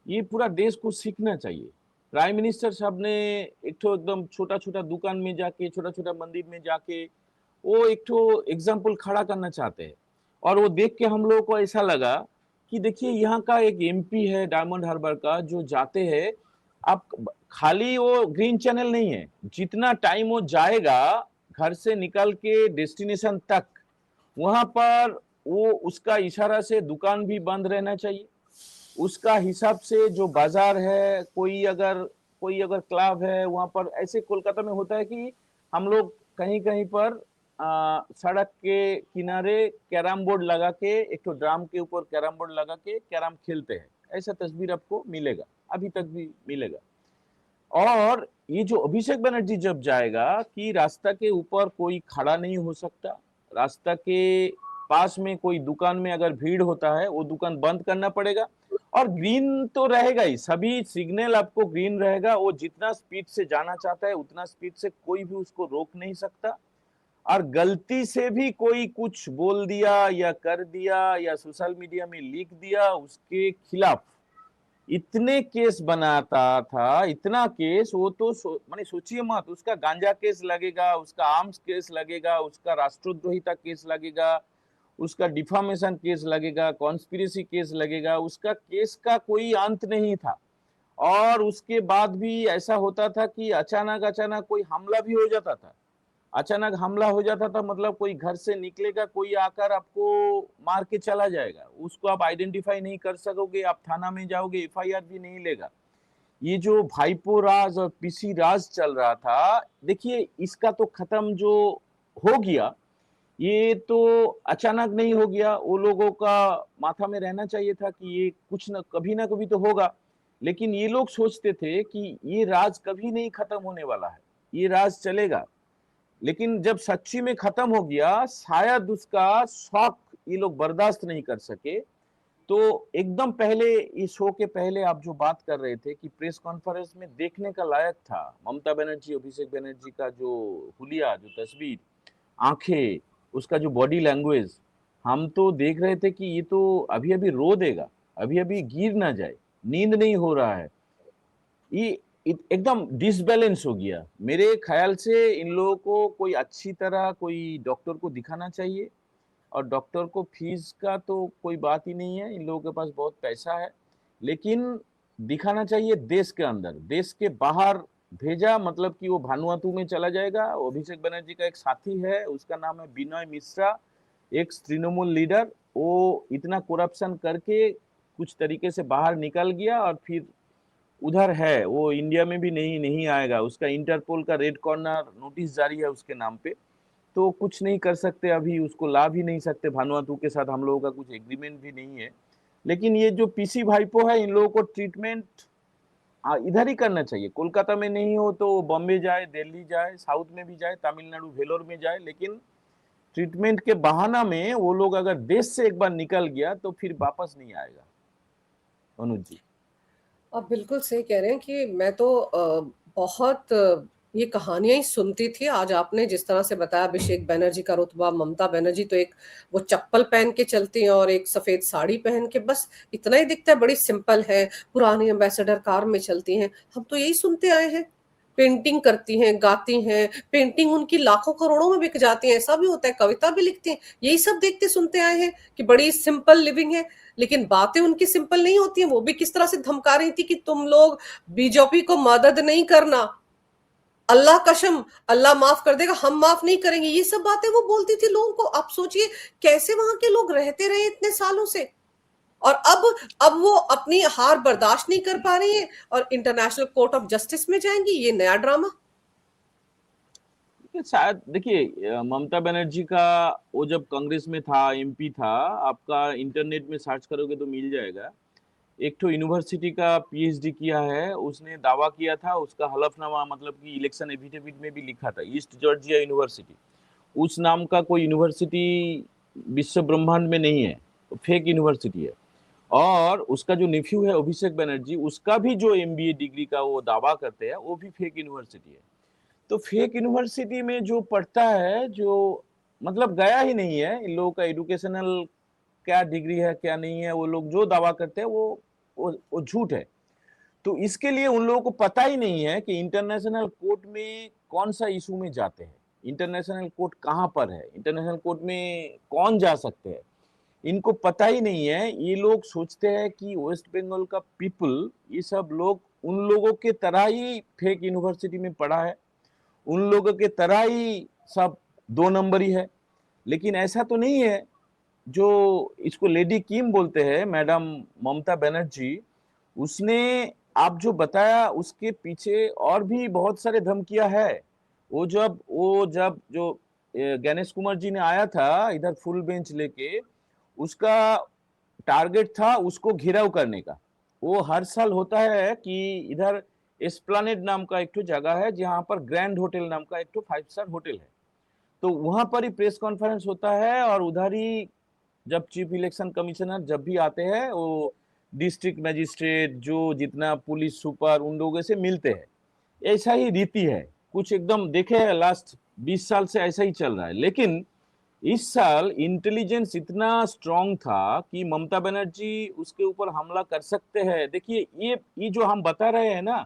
ये पूरा देश को सीखना चाहिए। प्राइम मिनिस्टर साहब ने एक तो एकदम छोटा छोटा दुकान में जाके, छोटा छोटा मंदिर में जाके वो एक तो एग्जाम्पल खड़ा करना चाहते हैं। और वो देख के हम लोगों को ऐसा लगा कि देखिए यहाँ का एक एमपी है डायमंड हार्बर का, जो जाते हैं, आप खाली वो ग्रीन चैनल नहीं है, जितना टाइम वो जाएगा घर से निकल के डेस्टिनेशन तक, वहां पर वो उसका इशारा से दुकान भी बंद रहना चाहिए, उसका हिसाब से जो बाजार है, कोई अगर क्लब है वहां पर, ऐसे कोलकाता में होता है कि हम लोग कहीं कहीं पर सड़क के किनारे कैरम बोर्ड लगा के, एक तो ड्राम के ऊपर कैरम बोर्ड लगा के कैरम खेलते हैं। ऐसा तस्वीर आपको मिलेगा, अभी तक भी मिलेगा। और ये जो अभिषेक बनर्जी जब जाएगा कि रास्ता के ऊपर कोई खड़ा नहीं हो सकता, रास्ता के पास में कोई दुकान में अगर भीड़ होता है वो दुकान बंद करना पड़ेगा। और ग्रीन तो रहेगा ही, सभी सिग्नल आपको ग्रीन रहेगा, वो जितना स्पीड से जाना चाहता है उतना स्पीड से कोई भी उसको रोक नहीं सकता। और गलती से भी कोई कुछ बोल दिया या कर दिया या सोशल मीडिया में लिख दिया, उसके खिलाफ इतने केस बनाता था, इतना केस, वो तो माने सोचिए मत, उसका गांजा केस लगेगा, उसका आर्म्स केस लगेगा, उसका राष्ट्रद्रोहिता केस लगेगा, उसका डिफामेशन केस लगेगा, कॉन्स्पिरेसी केस लगेगा, उसका केस का कोई अंत नहीं था। और उसके बाद भी ऐसा होता था कि अचानक अचानक कोई हमला भी हो जाता था। अचानक हमला हो जाता था मतलब कोई घर से निकलेगा, कोई आकर आपको मार के चला जाएगा, उसको आप आइडेंटिफाई नहीं कर सकोगे, आप थाना में जाओगे, एफआईआर भी नहीं लेगा। ये जो भाईपो राज और पीसी राज चल रहा था, देखिए इसका तो खत्म जो हो गया, ये तो अचानक नहीं हो गया। वो लोगों का माथा में रहना चाहिए था कि ये कुछ ना कभी तो होगा। लेकिन ये लोग सोचते थे कि ये राज कभी नहीं खत्म होने वाला है, ये राज चलेगा। लेकिन जब सच्ची में खत्म हो गया, शायद उसका शॉक ये लोग बर्दाश्त नहीं कर सके। तो एकदम पहले, इस शो के पहले आप जो बात कर रहे थे कि प्रेस कॉन्फ्रेंस में देखने का लायक था, ममता बनर्जी, अभिषेक बनर्जी का जो हुलिया, जो तस्वीर, आंखें, उसका जो बॉडी लैंग्वेज, हम तो देख रहे थे कि ये तो अभी अभी रो देगा, अभी अभी गिर ना जाए, नींद नहीं हो रहा है। ये एकदम डिसबैलेंस हो गया। मेरे ख्याल से इन लोगों को कोई अच्छी तरह कोई डॉक्टर को दिखाना चाहिए। और डॉक्टर को फीस का तो कोई बात ही नहीं है, इन लोगों के पास बहुत पैसा है। लेकिन दिखाना चाहिए देश के अंदर, देश के बाहर भेजा मतलब कि वो भानुआतू में चला जाएगा। अभिषेक बनर्जी का एक साथी है, उसका नाम है बिनय मिश्रा, एक तृणमूल लीडर। वो इतना करप्शन करके कुछ तरीके से बाहर निकल गया और फिर उधर है, वो इंडिया में भी नहीं आएगा। उसका इंटरपोल का रेड कॉर्नर नोटिस जारी है उसके नाम पे, तो कुछ नहीं कर सकते, अभी उसको ला भी नहीं सकते। भानुआतू के साथ हम लोगों का कुछ एग्रीमेंट भी नहीं है। लेकिन ये जो पीसी भाईपो है, इन लोगों को ट्रीटमेंट इधर ही करना चाहिए। कोलकाता में नहीं हो तो बॉम्बे जाए, दिल्ली जाए, साउथ में भी जाए, तमिलनाडु वेलोर में जाए। लेकिन ट्रीटमेंट के बहाना में वो लोग अगर देश से एक बार निकल गया तो फिर वापस नहीं आएगा। अनुज जी, आप बिल्कुल सही कह रहे हैं कि मैं तो बहुत ये कहानियां ही सुनती थी। आज आपने जिस तरह से बताया अभिषेक बनर्जी का रुतबा, ममता बनर्जी तो एक वो चप्पल पहन के चलती हैं और एक सफेद साड़ी पहन के, बस इतना ही दिखता है, बड़ी सिंपल है, पुरानी एम्बेसडर कार में चलती हैं। हम तो यही सुनते आए हैं। पेंटिंग करती हैं, गाती हैं, पेंटिंग उनकी लाखों करोड़ों में बिक जाती है, ऐसा भी होता है, कविता भी लिखती हैं। यही सब देखते सुनते आए हैं कि बड़ी सिंपल लिविंग है। लेकिन बातें उनकी सिंपल नहीं होती हैं। वो भी किस तरह से धमका रही थी कि तुम लोग बीजेपी को मदद नहीं करना, अल्लाह कसम, अल्लाह माफ कर देगा, हम माफ नहीं करेंगे। ये सब बातें वो बोलती थी लोगों को। आप सोचिए कैसे वहां के लोग रहते रहे इतने सालों से। और अब वो अपनी हार बर्दाश्त नहीं कर पा रही है और इंटरनेशनल कोर्ट ऑफ जस्टिस में जाएंगी। ये नया ड्रामा। कि शायद देखिए ममता बनर्जी का वो जब कांग्रेस में था, एमपी था, आपका इंटरनेट में सर्च करोगे तो मिल जाएगा। एक तो यूनिवर्सिटी का पीएचडी किया है, उसने दावा किया था, उसका हलफनामा मतलब कि इलेक्शन एफिडेविट में भी लिखा था, ईस्ट जॉर्जिया यूनिवर्सिटी। उस नाम का कोई यूनिवर्सिटी विश्व ब्रह्मांड में नहीं है, फेक यूनिवर्सिटी है। और उसका जो नेफ्यू है अभिषेक बनर्जी, उसका भी जो एमबीए डिग्री का वो दावा करते हैं, वो भी फेक यूनिवर्सिटी है। तो फेक यूनिवर्सिटी में जो पढ़ता है, जो मतलब गया ही नहीं है, इन लोगों का एजुकेशनल क्या डिग्री है क्या नहीं है, वो लोग जो दावा करते हैं वो झूठ है। तो इसके लिए उन लोगों को पता ही नहीं है कि इंटरनेशनल कोर्ट में कौन सा इशू में जाते हैं, इंटरनेशनल कोर्ट कहाँ पर है, इंटरनेशनल कोर्ट में कौन जा सकते हैं, इनको पता ही नहीं है। ये लोग सोचते हैं कि वेस्ट बंगाल का पीपल, ये सब लोग उन लोगों के तरह ही फेक यूनिवर्सिटी में पढ़ा है, उन लोगों के तरह ही सब 2 नंबरी है। लेकिन ऐसा तो नहीं है। जो इसको लेडी किम बोलते हैं, मैडम ममता बनर्जी, उसने आप जो बताया उसके पीछे और भी बहुत सारे धमकियां है। वो जब जो गणेश कुमार जी ने आया था इधर फुल बेंच लेके, उसका टारगेट था उसको घेराव करने का। वो हर साल होता है कि इधर एस्प्लानेड नाम का एक तो जगह है, जहां पर ग्रैंड होटल नाम का एक तो 5 स्टार होटल है। तो वहां पर ही प्रेस कॉन्फ्रेंस होता है, और उधर ही जब चीफ इलेक्शन कमिश्नर जब भी आते हैं, वो डिस्ट्रिक्ट मजिस्ट्रेट जो जितना पुलिस सुपर उन लोगों से मिलते हैं। ऐसा ही रीति है, कुछ एकदम देखे लास्ट 20 साल से ऐसा ही चल रहा है। लेकिन इस साल इंटेलिजेंस इतना स्ट्रांग था कि ममता बनर्जी उसके ऊपर हमला कर सकते हैं। देखिए ये जो हम बता रहे हैं ना,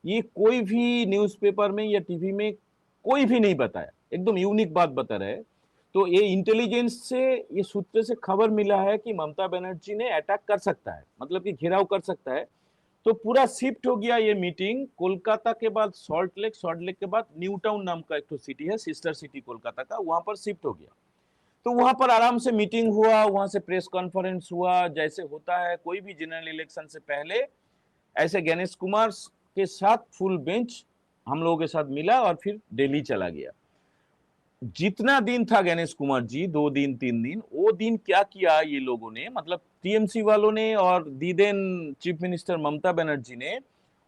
ये कोई भी न्यूज़पेपर में या टीवी में कोई भी नहीं बताया, एकदम यूनिक बात बता रहे हैं। तो ये इंटेलिजेंस से, ये सूत्र से खबर मिला है कि ममता बनर्जी ने अटैक कर सकता है, मतलब कि घेराव कर सकता है। तो पूरा शिफ्ट हो गया ये मीटिंग कोलकाता के बाद सॉल्ट लेक के बाद न्यू टाउन नाम का एक तो सिटी है, सिस्टर सिटी कोलकाता का, वहां पर शिफ्ट हो गया। तो वहां पर आराम से मीटिंग हुआ, वहां से प्रेस कॉन्फ्रेंस हुआ, जैसे होता है कोई भी जनरल इलेक्शन से पहले। ऐसे गणेश कुमार के साथ फुल बेंच हम लोगों के साथ मिला और फिर दिल्ली चला गया। जितना दिन था गणेश कुमार जी, 2 दिन 3 दिन, वो दिन क्या किया ये लोगों ने, मतलब टीएमसी वालों ने और दी then chief minister Mamata Banerjee ने,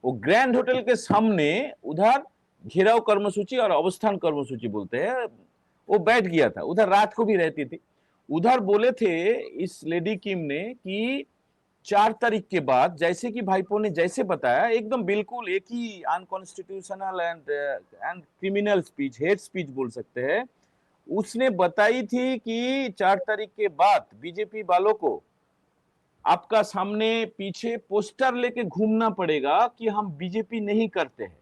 वो ग्रैंड होटल के सामने उधर घेराव कर्मसूची और अवस्थान कर्मसूची बोलते हैं, वो बैठ गया था उधर, रात को भी रहती थी उधर। बोले थे इस लेडी किम ने कि 4 तारीख के बाद, जैसे कि भाईपो ने जैसे बताया, एकदम बिल्कुल एक ही unconstitutional and criminal speech, hate speech बोल सकते हैं, उसने बताई थी कि 4 तारीख के बाद बीजेपी वालों को आपका सामने पीछे पोस्टर लेके घूमना पड़ेगा कि हम बीजेपी नहीं करते हैं।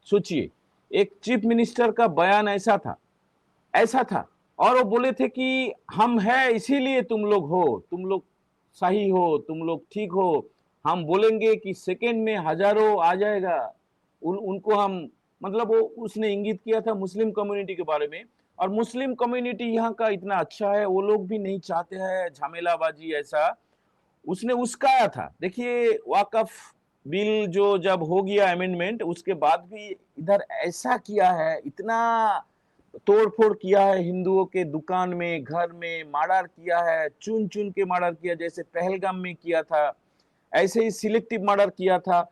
सोचिए, एक चीफ मिनिस्टर का बयान ऐसा था। और वो बोले थे कि हम है इसीलिए तुम लोग हो, तुम लोग सही हो, तुम लोग ठीक हो, हम बोलेंगे कि सेकेंड में हजारों आ जाएगा। उनको हम, मतलब वो उसने इंगित किया था मुस्लिम कम्युनिटी के बारे में। और मुस्लिम कम्युनिटी यहाँ का इतना अच्छा है, वो लोग भी नहीं चाहते हैं झमेलाबाजी ऐसा, उसने उसकाया था। देखिए वाकफ बिल जो जब हो गया अमेंडमेंट, उसके बाद भी इधर ऐसा किया है, इतना तोड़फोड़ किया है, हिंदुओं के दुकान में, घर में मर्डर किया है, चुन चुन के मर्डर किया, जैसे पहलगाम में किया था, ऐसे ही सिलेक्टिव मर्डर किया था।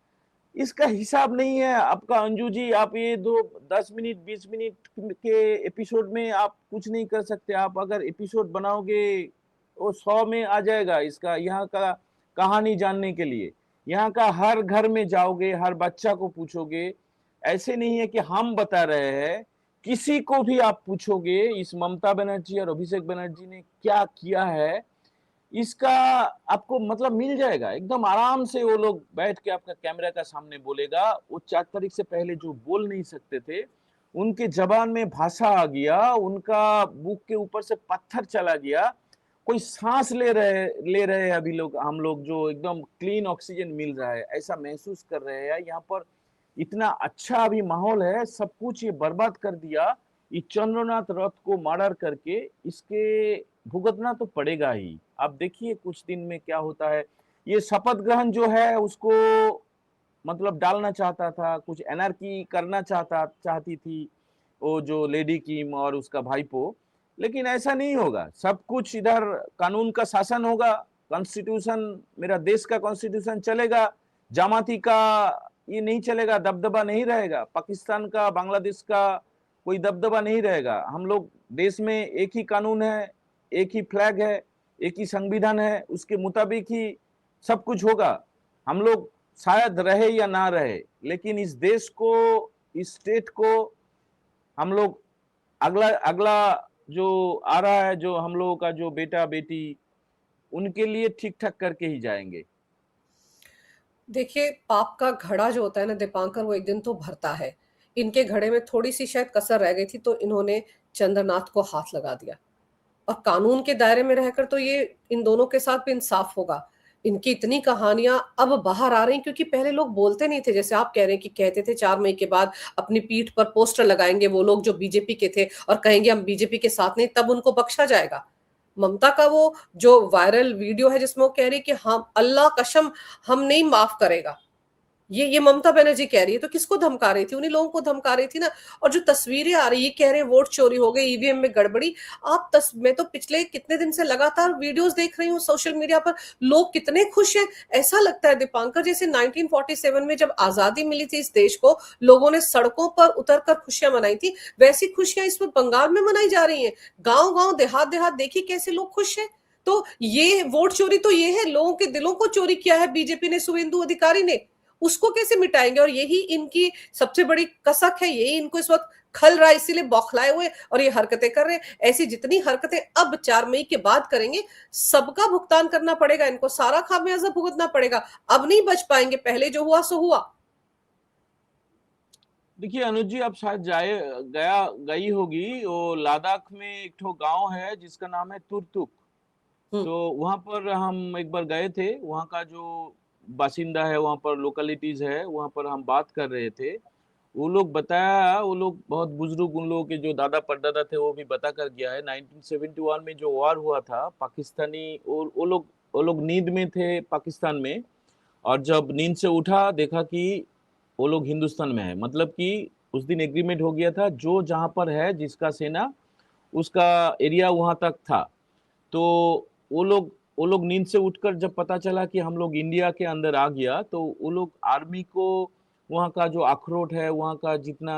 इसका हिसाब नहीं है आपका अंजू जी। आप ये 10 मिनट 20 मिनट के एपिसोड में आप कुछ नहीं कर सकते। आप अगर एपिसोड बनाओगे वो 100 में आ जाएगा। इसका यहाँ का कहानी जानने के लिए यहाँ का हर घर में जाओगे, हर बच्चा को पूछोगे। ऐसे नहीं है कि हम बता रहे हैं, किसी को भी आप पूछोगे इस ममता बनर्जी और अभिषेक बनर्जी ने क्या किया है, इसका आपको मतलब मिल जाएगा एकदम आराम से। वो लोग बैठ के आपका कैमरा का सामने बोलेगा। वो 4 तारीख से पहले जो बोल नहीं सकते थे, उनके जबान में भाषा आ गया, उनका बुक के ऊपर से पत्थर चला गया, कोई सांस ले रहे अभी लोग, हम लोग जो एकदम क्लीन ऑक्सीजन मिल रहा है ऐसा महसूस कर रहे हैं। यहाँ पर इतना अच्छा अभी माहौल है, सब कुछ ये बर्बाद कर दिया। ये चंद्रनाथ रथ को मर्डर करके इसके भुगतना तो पड़ेगा ही। आप देखिए कुछ दिन में क्या होता है। ये शपथ ग्रहण जो है उसको मतलब डालना चाहता था, कुछ एनआरकी करना चाहती थी, वो जो लेडी किम और उसका भाईपो, लेकिन ऐसा नहीं होगा। सब कुछ इधर कानून का शासन होगा, कॉन्स्टिट्यूशन, मेरा देश का कॉन्स्टिट्यूशन चलेगा, जमाती का ये नहीं चलेगा, दबदबा नहीं रहेगा, पाकिस्तान का, बांग्लादेश का कोई दबदबा नहीं रहेगा। हम लोग देश में एक ही कानून है, एक ही फ्लैग है, एक ही संविधान है, उसके मुताबिक ही सब कुछ होगा। हम लोग शायद रहे या ना रहे, लेकिन इस देश को, इस स्टेट को हम लोग अगला अगला जो आ रहा है, जो हम लोगों का जो बेटा बेटी, उनके लिए ठीक ठाक करके ही जाएंगे। देखिए, पाप का घड़ा जो होता है ना दीपांकर, वो एक दिन तो भरता है। इनके घड़े में थोड़ी-सी शायद कसर रह गई थी, तो इन्होंने चंद्रनाथ को हाथ लगा दिया। और कानून के दायरे में रहकर तो ये इन दोनों के साथ भी इंसाफ होगा। इनकी इतनी कहानियाँ अब बाहर आ रही हैं, क्योंकि पहले लोग बोलते नहीं थे। जैसे आप कह रहे हैं कि कहते थे 4 मई के बाद अपनी पीठ पर पोस्टर लगाएँगे वो लोग जो बीजेपी के थे और कहेंगे हम बीजेपी के साथ नहीं, तब उनको बख्शा जाएगा। ममता का वो जो वायरल वीडियो है जिसमें वो कह रही है कि हम अल्लाह कसम हम नहीं माफ करेगा। ये ममता बनर्जी कह रही है, तो किसको धमका रही थी? उन्हीं लोगों को धमका रही थी ना। और जो तस्वीरें आ रही है, ये कह रहे हैं वोट चोरी हो गई, ईवीएम में गड़बड़ी। मैं तो पिछले कितने दिन से लगातार वीडियोस देख रही हूँ सोशल मीडिया पर, लोग कितने खुश हैं। ऐसा लगता है दीपांकर जैसे 1947 में जब आजादी मिली थी इस देश को, लोगों ने सड़कों पर उतरकर खुशियां मनाई थी, वैसी खुशियां इस वक्त बंगाल में मनाई जा रही हैं। गांव-गांव, देहात-देहात देखिए कैसे लोग खुश हैं। तो ये वोट चोरी तो ये है, लोगों के दिलों को चोरी किया है बीजेपी ने, शुभेंदु अधिकारी ने। उसको कैसे मिटाएंगे? और यही इनकी सबसे बड़ी कसक है, यही इनको इस वक्त खल रहा है, इसीलिए बौखलाए हुए और ये हरकतें कर रहे हैं। ऐसी जितनी हरकतें अब 4 मई के बाद करेंगे, सबका भुगतान करना पड़ेगा इनको, सारा खामियाजा भुगतना पड़ेगा। अब नहीं बच पाएंगे, पहले जो हुआ सो हुआ। देखिए अनुज जी, आप शायद गई होगी, वो लद्दाख में एक ठो गांव है जिसका नाम है तुरतुक। हम्म। तो वहां पर हम एक बार गए थे, वहां का जो बासिंदा है, वहां पर लोकेलिटीज है, वहां पर हम बात कर रहे थे। वो लोग बताया, वो लोग बहुत बुजुर्ग, उन लोगों के जो दादा परदादा थे वो भी बता कर गया है, 1971 में जो वॉर हुआ था पाकिस्तानी, वो लोग नींद में थे पाकिस्तान में, और जब नींद से उठा देखा कि वो लोग हिंदुस्तान में है। मतलब कि उस दिन एग्रीमेंट हो गया था, जो जहां पर है जिसका सेना, उसका एरिया वहां तक था। तो वो लोग नींद से उठकर जब पता चला कि हम लोग इंडिया के अंदर आ गया, तो वो लोग आर्मी को वहाँ का जो अखरोट है, वहाँ का जितना,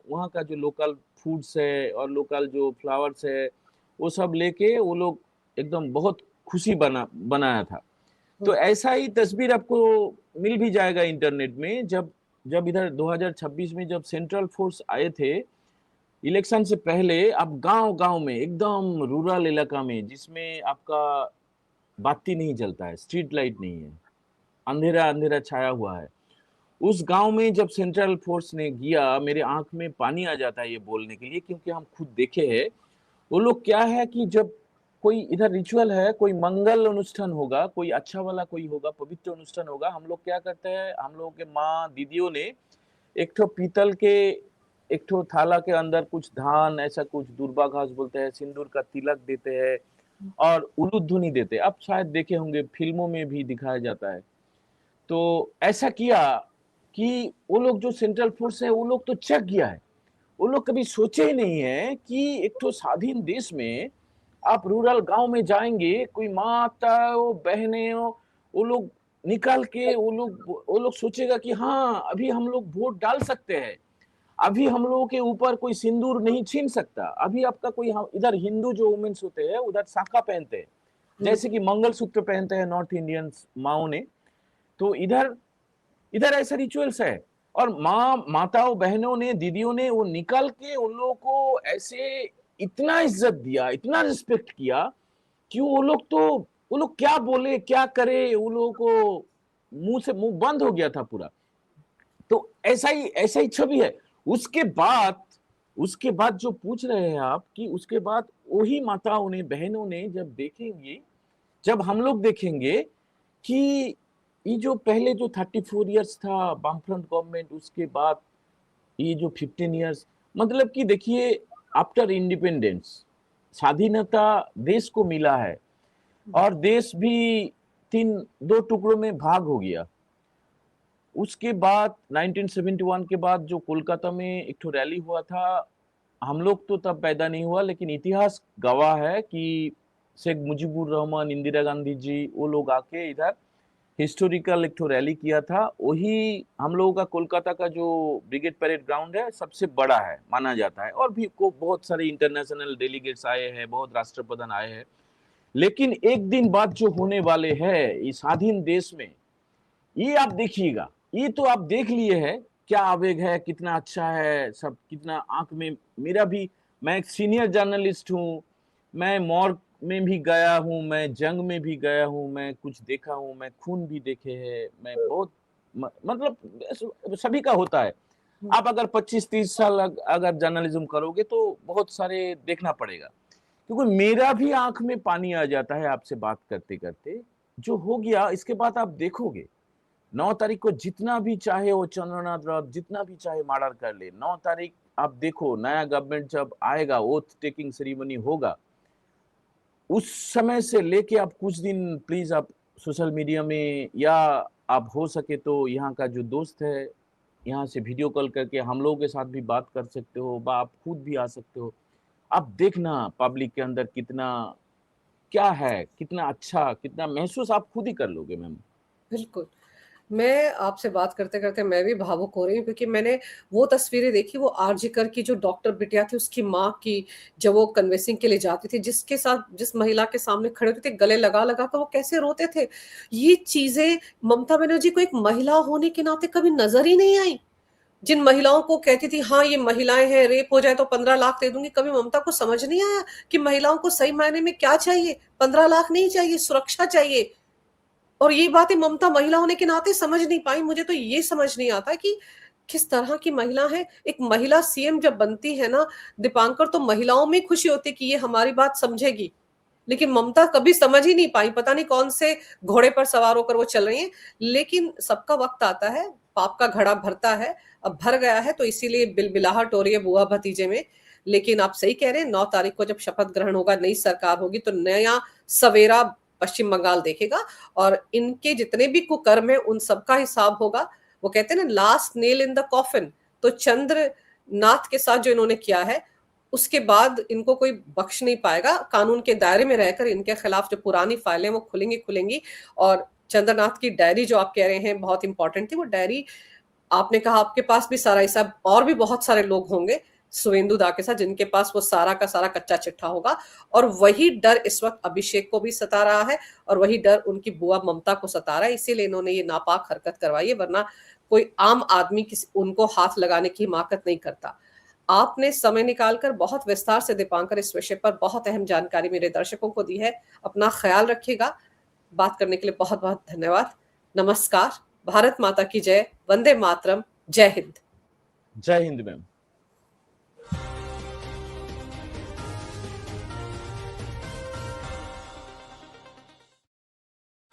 वहाँ का जो लोकल फूड्स है और लोकल जो फ्लावर्स है, वो सब लेके वो लोग एकदम बहुत खुशी बनाया था। तो हम्म। ऐसा ही तस्वीर आपको मिल भी जाएगा इंटरनेट में। जब जब इधर 2026 में जब सेंट्रल फोर्स आए थे इलेक्शन से पहले, आप गांव गांव में, एकदम रूरल इलाका में, जिसमें आपका बाती नहीं जलता है, स्ट्रीट लाइट नहीं है, अंधेरा अंधेरा छाया हुआ है, उस गांव में जब सेंट्रल फोर्स ने गया, मेरे आंख में पानी आ जाता है ये बोलने के लिए, क्योंकि हम खुद देखे हैं। वो लोग क्या है कि जब कोई इधर रिचुअल है, कोई मंगल अनुष्ठान होगा, कोई अच्छा वाला कोई होगा, पवित्र अनुष्ठान होगा, हम लोग क्या करते हैं, हम लोगों के माँ दीदियों ने एक ठो पीतल के, एक ठो थाला के अंदर कुछ धान, ऐसा कुछ दूर्बा घास बोलते हैं, सिंदूर का तिलक देते हैं और उलूध्वनि देते हैं। आप शायद देखे होंगे, फिल्मों में भी दिखाया जाता है। तो ऐसा किया कि वो लोग जो सेंट्रल फोर्स है, वो लोग तो चेक गया है। वो लोग कभी सोचे ही नहीं है कि एक तो स्वाधीन देश में आप रूरल गांव में जाएंगे, कोई माता हो, बहने हो, वो लोग निकाल के, वो लोग सोचेगा कि हाँ अभी हम लोग वोट डाल सकते हैं, अभी हम लोगों के ऊपर कोई सिंदूर नहीं छीन सकता, अभी आपका कोई, इधर हिंदू जो वुमेन्स होते हैं उधर शाखा पहनते हैं, हम्म। जैसे कि मंगलसूत्र पहनते हैं नॉर्थ इंडियन माओ ने। तो इधर इधर ऐसा रिचुअल्स है, और माताओं, बहनों ने, दीदियों ने वो निकल के उन लोगों को ऐसे इतना इज्जत दिया, इतना रिस्पेक्ट किया कि वो लोग क्या बोले क्या करे, वो लोगों को मुंह से मुंह बंद हो गया था पूरा। तो ऐसा ही छवि है। उसके बाद उसके बाद जो पूछ रहे हैं आप, कि उसके बाद वही माताओं ने, बहनों ने जब देखेंगे, जब हम लोग देखेंगे कि ये जो पहले जो 34 इयर्स था वामफ्रंट गवर्नमेंट, उसके बाद ये जो 15 इयर्स, मतलब कि देखिए, आफ्टर इंडिपेंडेंस, स्वाधीनता देश को मिला है, और देश भी दो टुकड़ों में भाग हो गया। उसके बाद 1971 के बाद जो कोलकाता में एक ठो रैली हुआ था, हम लोग तो तब पैदा नहीं हुआ, लेकिन इतिहास गवाह है कि शेख मुजीबुर रहमान, इंदिरा गांधी जी, वो लोग आके इधर हिस्टोरिकल एक ठो रैली किया था। वही हम लोगों का कोलकाता का जो ब्रिगेड परेड ग्राउंड है सबसे बड़ा है माना जाता है, और भी को बहुत सारे इंटरनेशनल डेलीगेट्स आए हैं, बहुत राष्ट्रप्रधान आए हैं। लेकिन एक दिन बाद जो होने वाले हैं इस स्वाधीन देश में, ये आप देखिएगा, ये तो आप देख लिए है क्या आवेग है, कितना अच्छा है सब, कितना आंख में मेरा भी, मैं एक सीनियर जर्नलिस्ट हूँ, मैं मॉर्ग में भी गया हूँ, मैं जंग में भी गया हूँ, मैं कुछ देखा हूँ, मैं खून भी देखे हैं, मैं बहुत मतलब सभी का होता है। आप अगर 25-30 साल अगर जर्नलिज्म करोगे तो बहुत सारे देखना पड़ेगा, क्योंकि मेरा भी आंख में पानी आ जाता है आपसे बात करते करते। जो हो गया इसके बाद आप देखोगे 9 तारीख को जितना भी चाहे वो चंद्रनाथ रावत जितना भी चाहे मर्डर कर ले, 9 तारीख आप देखो नया गवर्नमेंट जब आएगा, ओथ टेकिंग सेरेमनी होगा, उस समय से लेके आप कुछ दिन प्लीज आप सोशल मीडिया में, या आप हो सके तो यहाँ का जो दोस्त है यहाँ से वीडियो कॉल करके हम लोगों के साथ भी बात कर सकते हो, बा आप खुद भी आ सकते हो। आप देखना पब्लिक के अंदर कितना क्या है, कितना अच्छा, कितना महसूस आप खुद ही कर लोगे मैम। बिल्कुल। मैं आपसे बात करते-करते मैं भी भावुक हो रही हूँ, क्योंकि मैंने वो तस्वीरें देखी, वो आरजी कर की जो डॉक्टर बिटिया थी, उसकी माँ की, जब वो कन्वेंसिंग के लिए जाती थी, जिसके साथ जिस महिला के सामने खड़े होते थे, गले लगा-लगा कर वो कैसे रोते थे। ये चीज़ें ममता बनर्जी को एक महिला होने के नाते कभी नज़र ही नहीं आई। जिन महिलाओं को कहती थी, हाँ, ये महिलाएँ हैं, रेप हो जाए तो 15 लाख दे दूँगी, कभी ममता को समझ नहीं आया कि महिलाओं को सही मायने में क्या चाहिए? 15 लाख नहीं चाहिए, सुरक्षा चाहिए। और ये बातें ममता महिला होने के नाते समझ नहीं पाई। मुझे तो ये समझ नहीं आता कि किस तरह की महिला है। एक महिला सीएम जब बनती है ना दीपांकर, तो महिलाओं में खुशी होती है कि ये हमारी बात समझेगी। लेकिन ममता कभी समझ ही नहीं पाई, पता नहीं कौन से घोड़े पर सवार होकर वो चल रही हैं। लेकिन सबका वक़्त आता है, पाप का घड़ा भरता है, अब भर गया है तो इसीलिए बिलबिलाहट हो रही है बुआ-भतीजे में। लेकिन आप सही कह रहे हैं, 9 तारीख को जब शपथ ग्रहण होगा, नई सरकार होगी तो नया सवेरा पश्चिम बंगाल देखेगा, और इनके जितने भी कुकर्म हैं उन सबका हिसाब होगा। वो कहते हैं ना, last nail in the coffin, तो चंद्रनाथ के साथ जो इन्होंने किया है, उसके बाद इनको कोई बख्श नहीं पाएगा। कानून के दायरे में रहकर इनके खिलाफ जो पुरानी फाइलें वो खुलेंगी। और चंद्रनाथ की डायरी जो आप कह रहे हैं बहुत इंपॉर्टेंट थी, वो डायरी आपने कहा आपके पास भी सारा हिसाब, और भी बहुत सारे लोग होंगे सुवेंदु दा के साथ जिनके पास वो सारा का सारा कच्चा चिट्ठा होगा। और वही डर इस वक्त अभिषेक को भी सता रहा है, और वही डर उनकी बुआ ममता को सता रहा है, इसीलिए इन्होंने ये नापाक हरकत करवाई है, वरना कोई आम आदमी किसी उनको हाथ लगाने की हिमाकत नहीं करता। आपने समय निकालकर बहुत विस्तार से दीपांकर इस विषय पर बहुत अहम जानकारी मेरे दर्शकों को दी है। अपना ख्याल रखिएगा। बात करने के लिए बहुत-बहुत धन्यवाद। नमस्कार। भारत माता की जय। वंदे मातरम। जय हिंद। जय हिंद मैम।